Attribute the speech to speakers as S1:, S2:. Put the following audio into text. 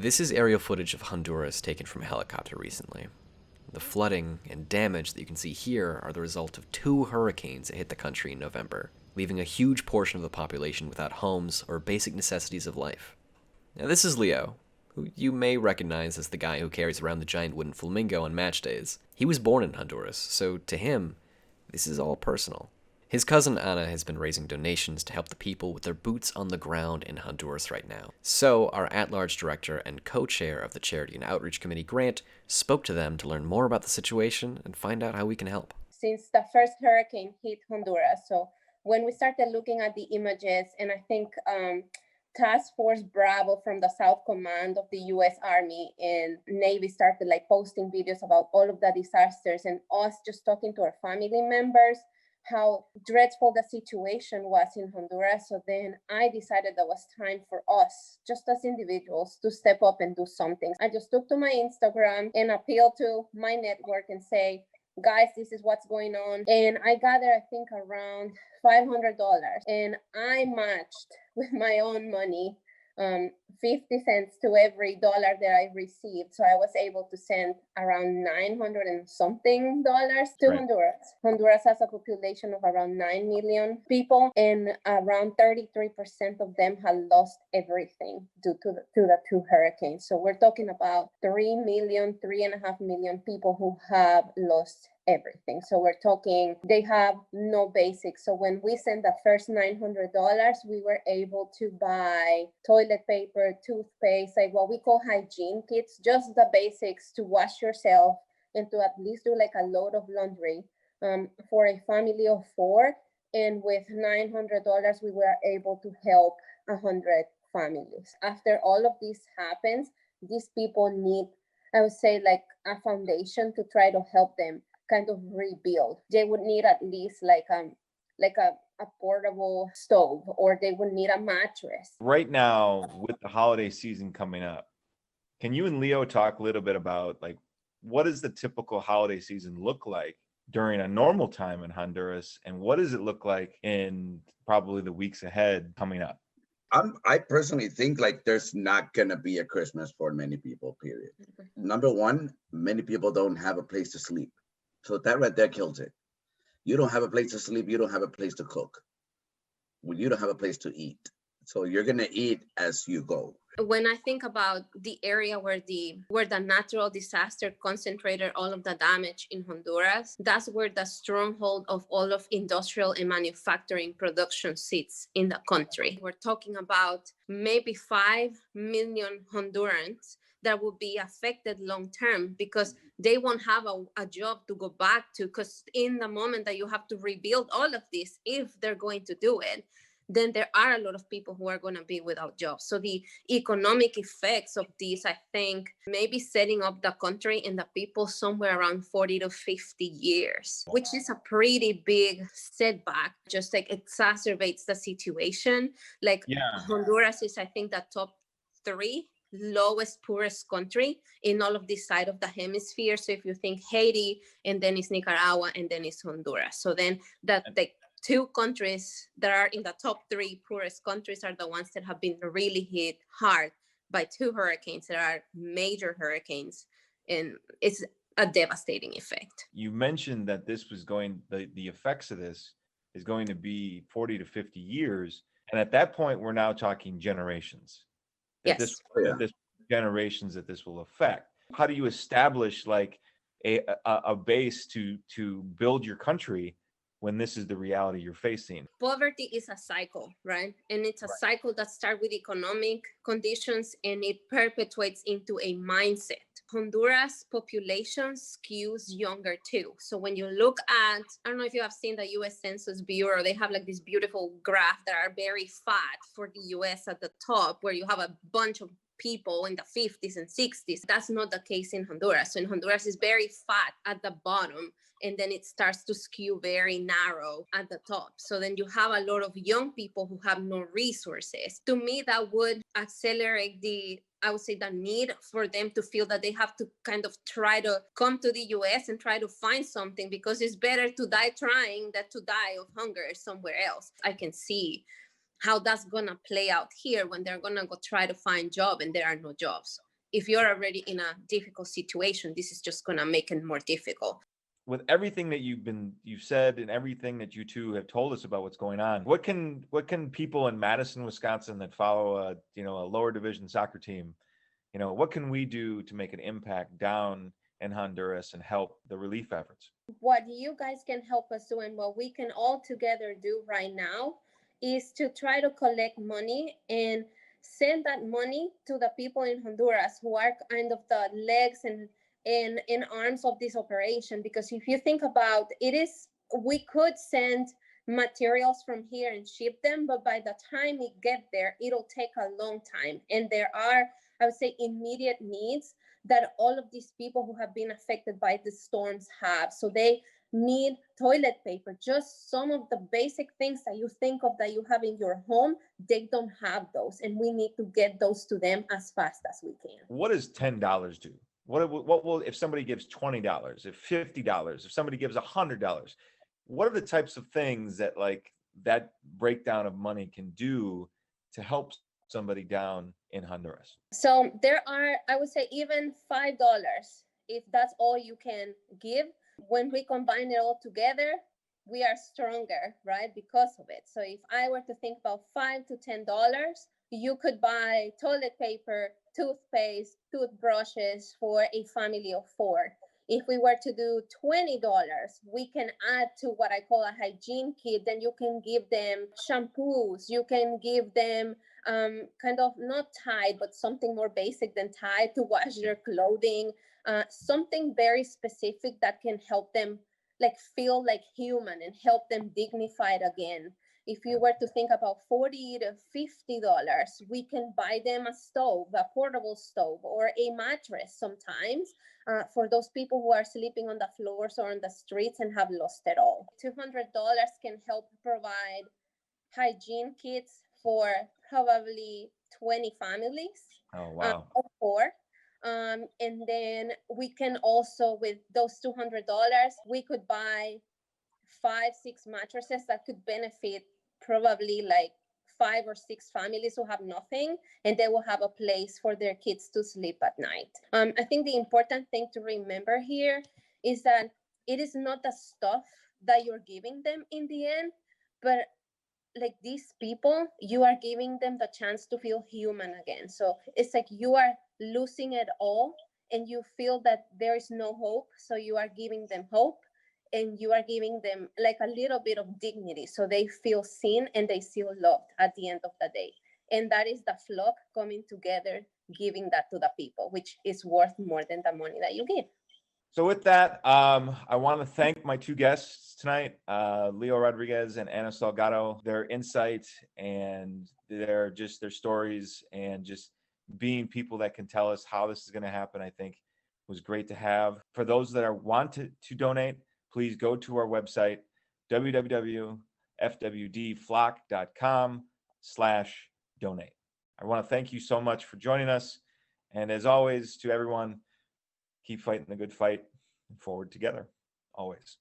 S1: This is aerial footage of Honduras taken from a helicopter recently. The flooding and damage that you can see here are the result of two hurricanes that hit the country in November, leaving a huge portion of the population without homes or basic necessities of life. Now, this is Leo, who you may recognize as the guy who carries around the giant wooden flamingo on match days. He was born in Honduras, so to him, this is all personal. His cousin Ana has been raising donations to help the people with their boots on the ground in Honduras right now. So, our at-large director and co-chair of the Charity and Outreach Committee, Grant, spoke to them to learn more about the situation and find out how we can help.
S2: Since the first hurricane hit Honduras, so when we started looking at the images, and I think Task Force Bravo from the South Command of the U.S. Army and Navy started posting videos about all of the disasters, and us just talking to our family members, how dreadful the situation was in Honduras. So then I decided that was time for us, just as individuals, to step up and do something. I just took to my Instagram and appealed to my network and say, guys, this is what's going on. And I gathered, I think, around $500. And I matched with my own money 50 cents to every dollar that I received. So I was able to send around 900 and something dollars to Honduras. Honduras has a population of around 9 million people, and around 33% of them have lost everything due to the two hurricanes. So we're talking about 3.5 million people who have lost everything. So we're talking, they have no basics. So when we sent the first $900, we were able to buy toilet paper, toothpaste, what we call hygiene kits, just the basics to wash yourself and to at least do a load of laundry for a family of 4. And with $900, we were able to help 100 families. After all of this happens, these people need, I would say, a foundation to try to help them kind of rebuild. They would need at least a portable stove, or they would need a mattress.
S3: Right now, with the holiday season coming up, can you and Leo talk a little bit about what does the typical holiday season look like during a normal time in Honduras, and what does it look like in probably the weeks ahead coming up?
S4: I personally think there's not gonna be a Christmas for many people, period. Number one, many people don't have a place to sleep. So that right there kills it. You don't have a place to sleep, you don't have a place to cook. You don't have a place to eat. So you're gonna eat as you go.
S2: When I think about the area where the natural disaster concentrated all of the damage in Honduras, that's where the stronghold of all of industrial and manufacturing production sits in the country. We're talking about maybe 5 million Hondurans that will be affected long term because they won't have a job to go back to, because in the moment that you have to rebuild all of this, if they're going to do it, then there are a lot of people who are going to be without jobs. So the economic effects of this, I think, maybe setting up the country and the people somewhere around 40 to 50 years, which is a pretty big setback, just exacerbates the situation. Honduras is, I think, the top 3 lowest poorest country in all of this side of the hemisphere. So if you think Haiti, and then it's Nicaragua, and then it's Honduras. So then that 2 countries that are in the top 3 poorest countries are the ones that have been really hit hard by 2 hurricanes that are major hurricanes, and it's a devastating effect.
S3: You mentioned that this was the effects of this is going to be 40 to 50 years, and at that point we're now talking generations.
S2: Yes.
S3: This generations that this will affect. How do you establish a base to build your country when this is the reality you're facing?
S2: Poverty is a cycle, right? And it's a cycle that starts with economic conditions and it perpetuates into a mindset. Honduras population skews younger too. So when you look at, I don't know if you have seen the US Census Bureau, they have this beautiful graph that are very fat for the US at the top, where you have a bunch of people in the 50s and 60s. That's not the case in Honduras. So in Honduras, it's very fat at the bottom, and then it starts to skew very narrow at the top. So then you have a lot of young people who have no resources. To me, that would accelerate the need for them to feel that they have to kind of try to come to the US and try to find something, because it's better to die trying than to die of hunger somewhere else. I can see how that's gonna play out here when they're gonna go try to find job and there are no jobs. if you're already in a difficult situation, this is just going to make it more difficult.
S3: With everything that you've said and everything that you two have told us about what's going on, what can people in Madison, Wisconsin that follow a lower division soccer team, what can we do to make an impact down in Honduras and help the relief efforts?
S2: What you guys can help us do and what we can all together do right now is to try to collect money and send that money to the people in Honduras who are kind of the legs and in arms of this operation. Because if you think about it, we could send materials from here and ship them, but by the time we get there, it'll take a long time. And there are, I would say, immediate needs that all of these people who have been affected by the storms have. So they need toilet paper, just some of the basic things that you think of that you have in your home. They don't have those, and we need to get those to them as fast as we can.
S3: What does $10 do? What will if somebody gives $20, if $50, if somebody gives $100? What are the types of things that that breakdown of money can do to help somebody down in Honduras?
S2: So there are, I would say, even $5, if that's all you can give. When we combine it all together, we are stronger, right? Because of it. So if I were to think about $5 to $10, you could buy toilet paper, toothpaste, toothbrushes for a family of 4. If we were to do $20, we can add to what I call a hygiene kit. Then you can give them shampoos. You can give them kind of not Tide, but something more basic than Tide to wash their clothing. Something very specific that can help them feel like human and help them dignified again. If you were to think about $40 to $50, we can buy them a stove, a portable stove, or a mattress sometimes for those people who are sleeping on the floors or on the streets and have lost it all. $200 can help provide hygiene kits for probably 20 families.
S3: Oh, wow.
S2: Of 4. And then we can also, with those $200, we could buy 5-6 mattresses that could benefit probably 5 or 6 families who have nothing, and they will have a place for their kids to sleep at night. I think the important thing to remember here is that it is not the stuff that you're giving them in the end, but these people, you are giving them the chance to feel human again. So it's like you are losing it all and you feel that there is no hope. So you are giving them hope and you are giving them a little bit of dignity. So they feel seen and they feel loved at the end of the day. And that is the flock coming together, giving that to the people, which is worth more than the money that you give.
S3: So with that, I want to thank my 2 guests tonight, Leo Rodriguez and Ana Salgado. Their insight and their stories and just being people that can tell us how this is going to happen, I think was great to have. For those that want to donate, please go to our website, www.fwdflock.com/donate. I want to thank you so much for joining us. And as always, to everyone, keep fighting the good fight and forward together, always.